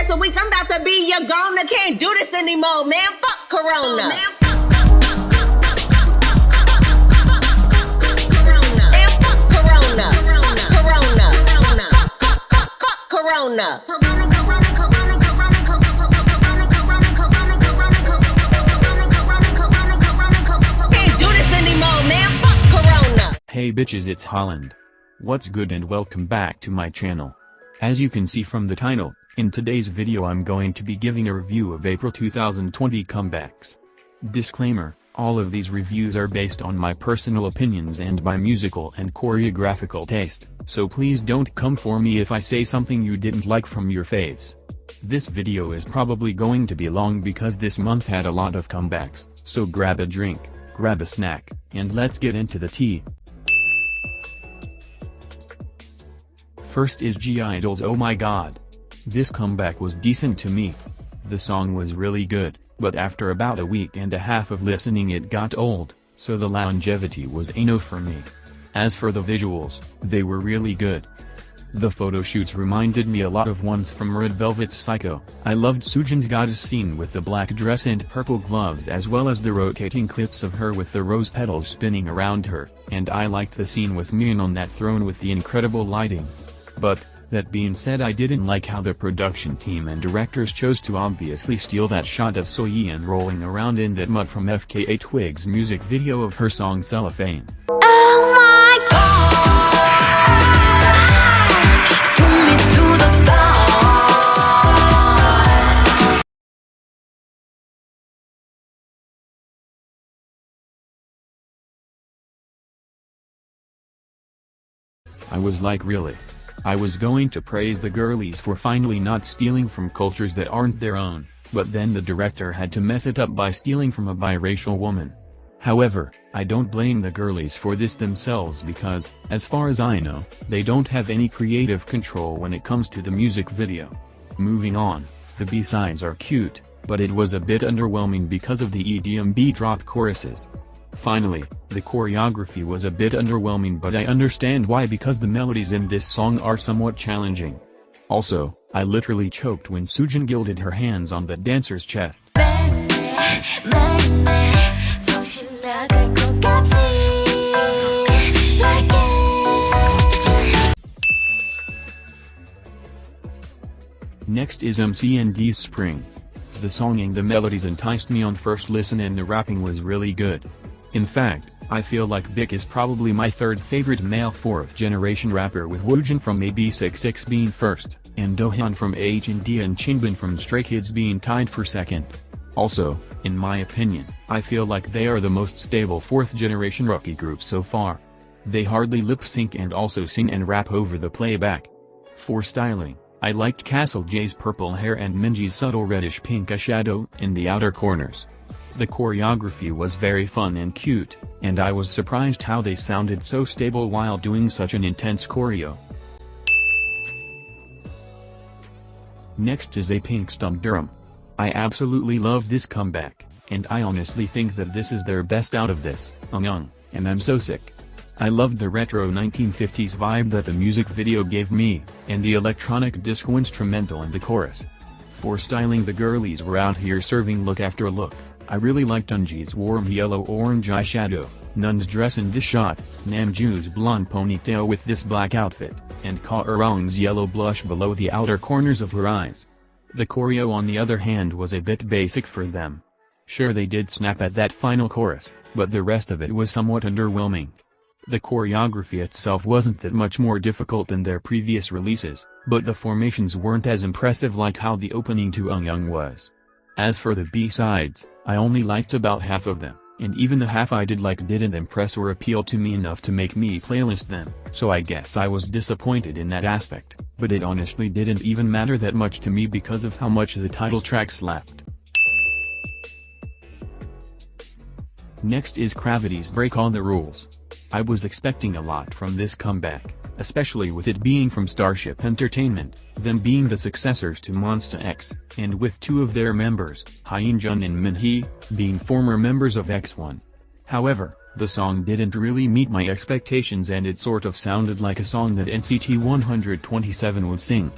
twice a week. I'm about to be your grown. I can't do this anymore, man. Fuck Corona. Corona. Can't do this anymore, man. Fuck Corona. Hey bitches, it's Holland. What's good and welcome back to my channel. As you can see from the title, in today's video I'm going to be giving a review of April 2020 comebacks. Disclaimer, all of these reviews are based on my personal opinions and my musical and choreographical taste, so please don't come for me if I say something you didn't like from your faves. This video is probably going to be long because this month had a lot of comebacks, so grab a drink, grab a snack, and let's get into the tea. First is I-DLE's Oh My God. This comeback was decent to me. The song was really good, but after about a week and a half of listening it got old, so the longevity was a no for me. As for the visuals, they were really good. The photo shoots reminded me a lot of ones from Red Velvet's Psycho. I loved Soojin's goddess scene with the black dress and purple gloves, as well as the rotating clips of her with the rose petals spinning around her, and I liked the scene with Mian on that throne with the incredible lighting. But, that being said, I didn't like how the production team and directors chose to obviously steal that shot of Soyeon rolling around in that mud from FKA Twig's music video of her song Cellophane. Oh my God, she took me to the sky. I was like, really? I was going to praise the girlies for finally not stealing from cultures that aren't their own, but then the director had to mess it up by stealing from a biracial woman. However, I don't blame the girlies for this themselves because, as far as I know, they don't have any creative control when it comes to the music video. Moving on, the B-sides are cute, but it was a bit underwhelming because of the EDM drop choruses. Finally, the choreography was a bit underwhelming, but I understand why, because the melodies in this song are somewhat challenging. Also, I literally choked when Soojin gilded her hands on the dancer's chest. Next is MCND Spring. The song and the melodies enticed me on first listen, and the rapping was really good. In fact, I feel like Bik is probably my third favorite male fourth-generation rapper, with Woojin from AB66 being first, and Dohyun from MCND and Chingbin from Stray Kids being tied for second. Also, in my opinion, I feel like they are the most stable fourth-generation rookie group so far. They hardly lip-sync and also sing and rap over the playback. For styling, I liked Castle J's purple hair and Minji's subtle reddish-pink eyeshadow in the outer corners. The choreography was very fun and cute, and I was surprised how they sounded so stable while doing such an intense choreo. Next is APINK's Durham. I absolutely love this comeback, and I honestly think that this is their best out of this, and I'm so sick. I loved the retro 1950s vibe that the music video gave me, and the electronic disco instrumental in the chorus. For styling, the girlies were out here serving look after look. I really liked Eunji's warm yellow-orange eyeshadow, Nun's dress in this shot, Namjoon's blonde ponytail with this black outfit, and Ka Eun's yellow blush below the outer corners of her eyes. The choreo, on the other hand, was a bit basic for them. Sure, they did snap at that final chorus, but the rest of it was somewhat underwhelming. The choreography itself wasn't that much more difficult than their previous releases, but the formations weren't as impressive like how the opening to was. As for the B-sides, I only liked about half of them, and even the half I did like didn't impress or appeal to me enough to make me playlist them, so I guess I was disappointed in that aspect, but it honestly didn't even matter that much to me because of how much the title track slapped. Next is CRAVITY's Break All the Rules. I was expecting a lot from this comeback, especially with it being from Starship Entertainment, them being the successors to Monsta X, and with two of their members, Hyunjun and Minhee, being former members of X1. However, the song didn't really meet my expectations, and it sort of sounded like a song that NCT 127 would sing.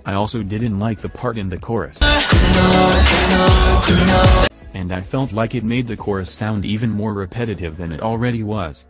I also didn't like the part in the chorus. And I felt like it made the chorus sound even more repetitive than it already was.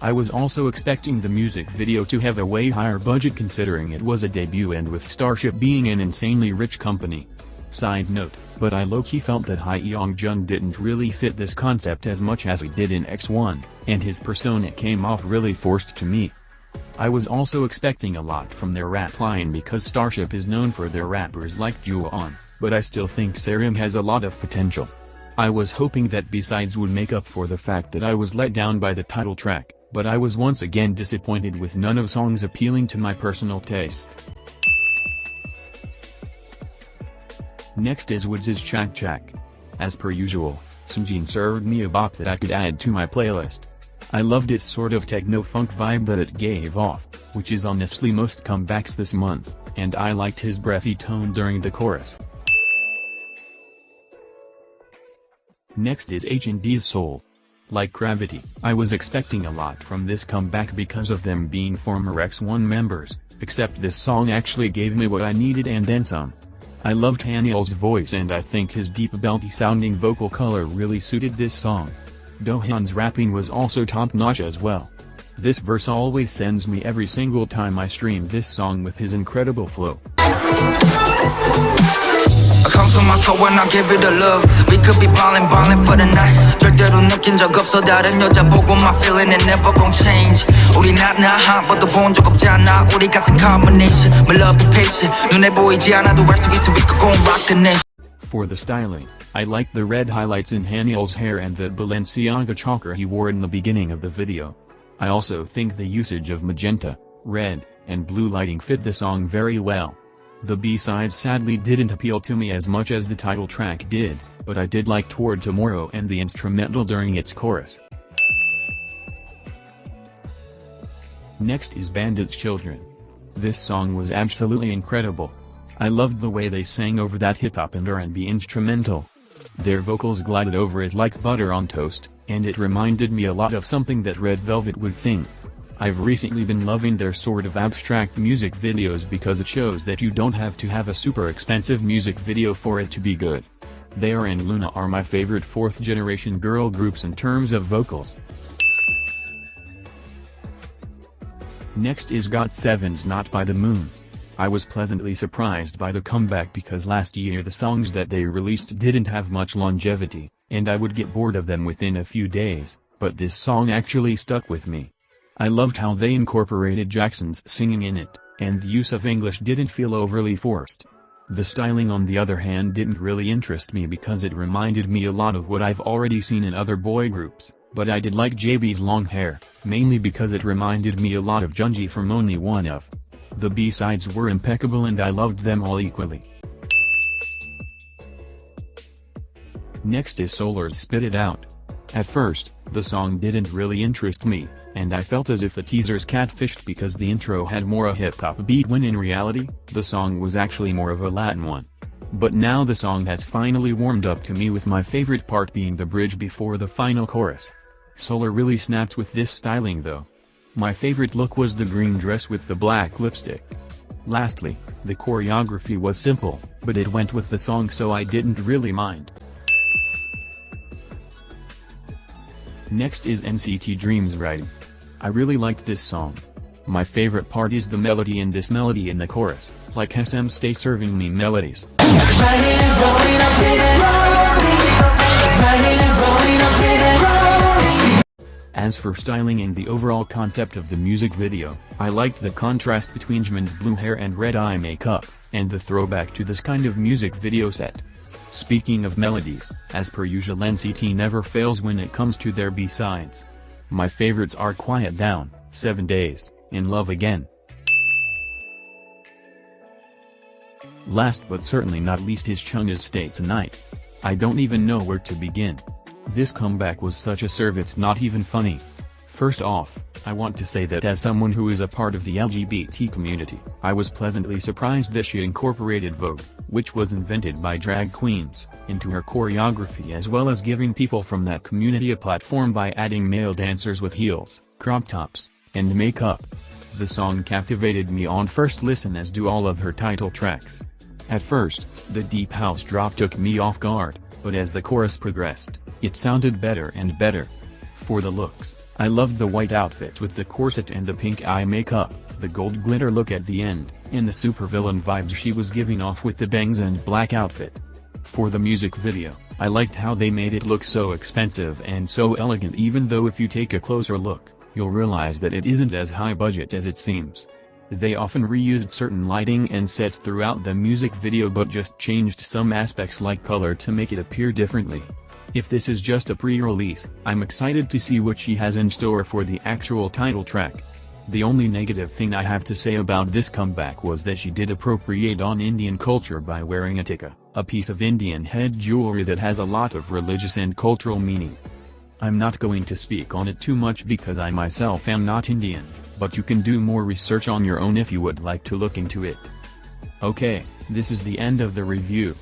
I was also expecting the music video to have a way higher budget considering it was a debut and with Starship being an insanely rich company. Side note, but I low-key felt that Hyeongjun didn't really fit this concept as much as he did in X1, and his persona came off really forced to me. I was also expecting a lot from their rap line because Starship is known for their rappers like Juwon, but I still think Cerium has a lot of potential. I was hoping that B-sides would make up for the fact that I was let down by the title track, but I was once again disappointed with none of songs appealing to my personal taste. Next is Woods' Chak Chak. As per usual, Sunjin served me a bop that I could add to my playlist. I loved its sort of techno-funk vibe that it gave off, which is honestly most comebacks this month, and I liked his breathy tone during the chorus. Next is H&D's Soul. Like CRAVITY, I was expecting a lot from this comeback because of them being former X1 members, except this song actually gave me what I needed and then some. I loved Haniel's voice and I think his deep belty sounding vocal color really suited this song. Dohyun's rapping was also top-notch as well. This verse always sends me every single time I stream this song with his incredible flow. I come to my soul when I give it a love. We could be ballin' for the night. 절대로 느낀 적 없어 다른 여자 보고 my feeling it never gon' change. 우리 not 한 번도 본 적 없잖아. 우리 같은 combination. My love be patient. 눈에 보이지 않아도 알 수 있어 we could gon' rock the nation. For the styling, I liked the red highlights in Haniel's hair and the Balenciaga choker he wore in the beginning of the video. I also think the usage of magenta, red, and blue lighting fit the song very well. The B-sides sadly didn't appeal to me as much as the title track did, but I did like Toward Tomorrow and the instrumental during its chorus. Next is Bandit Children. This song was absolutely incredible. I loved the way they sang over that hip-hop and R&B instrumental. Their vocals glided over it like butter on toast, and it reminded me a lot of something that Red Velvet would sing. I've recently been loving their sort of abstract music videos because it shows that you don't have to have a super expensive music video for it to be good. They and Luna are my favorite fourth-generation girl groups in terms of vocals. Next is GOT7's Not by the Moon. I was pleasantly surprised by the comeback because last year the songs that they released didn't have much longevity, and I would get bored of them within a few days, but this song actually stuck with me. I loved how they incorporated Jackson's singing in it, and the use of English didn't feel overly forced. The styling on the other hand didn't really interest me because it reminded me a lot of what I've already seen in other boy groups, but I did like JB's long hair, mainly because it reminded me a lot of Junji from Only One Of. The B-sides were impeccable and I loved them all equally. Next is Solar's Spit It Out. At first, the song didn't really interest me, and I felt as if the teasers catfished because the intro had more a hip-hop beat when in reality, the song was actually more of a Latin one. But now the song has finally warmed up to me with my favorite part being the bridge before the final chorus. Solar really snapped with this styling though. My favorite look was the green dress with the black lipstick. Lastly, the choreography was simple, but it went with the song so I didn't really mind. Next is NCT Dream's Writing. I really liked this song. My favorite part is the melody and this melody in the chorus, like SM stay serving me melodies. As for styling and the overall concept of the music video, I liked the contrast between Jimin's blue hair and red eye makeup, and the throwback to this kind of music video set. Speaking of melodies, as per usual NCT never fails when it comes to their B-sides. My favorites are Quiet Down, 7 Days, and Love Again. Last but certainly not least is Chunga's Stay Tonight. I don't even know where to begin. This comeback was such a serve it's not even funny. First off, I want to say that as someone who is a part of the LGBT community, I was pleasantly surprised that she incorporated Vogue, which was invented by drag queens, into her choreography as well as giving people from that community a platform by adding male dancers with heels, crop tops, and makeup. The song captivated me on first listen, as do all of her title tracks. At first, the deep house drop took me off guard, but as the chorus progressed, it sounded better and better. For the looks, I loved the white outfit with the corset and the pink eye makeup, the gold glitter look at the end, and the supervillain vibes she was giving off with the bangs and black outfit. For the music video, I liked how they made it look so expensive and so elegant, even though if you take a closer look, you'll realize that it isn't as high budget as it seems. They often reused certain lighting and sets throughout the music video but just changed some aspects like color to make it appear differently. If this is just a pre-release, I'm excited to see what she has in store for the actual title track. The only negative thing I have to say about this comeback was that she did appropriate on Indian culture by wearing a tikka, a piece of Indian head jewelry that has a lot of religious and cultural meaning. I'm not going to speak on it too much because I myself am not Indian, but you can do more research on your own if you would like to look into it. Okay, this is the end of the review.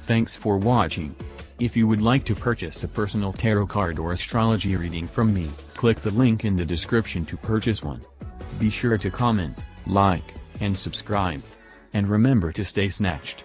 Thanks for watching. If you would like to purchase a personal tarot card or astrology reading from me, click the link in the description to purchase one. Be sure to comment, like, and subscribe. And remember to stay snatched.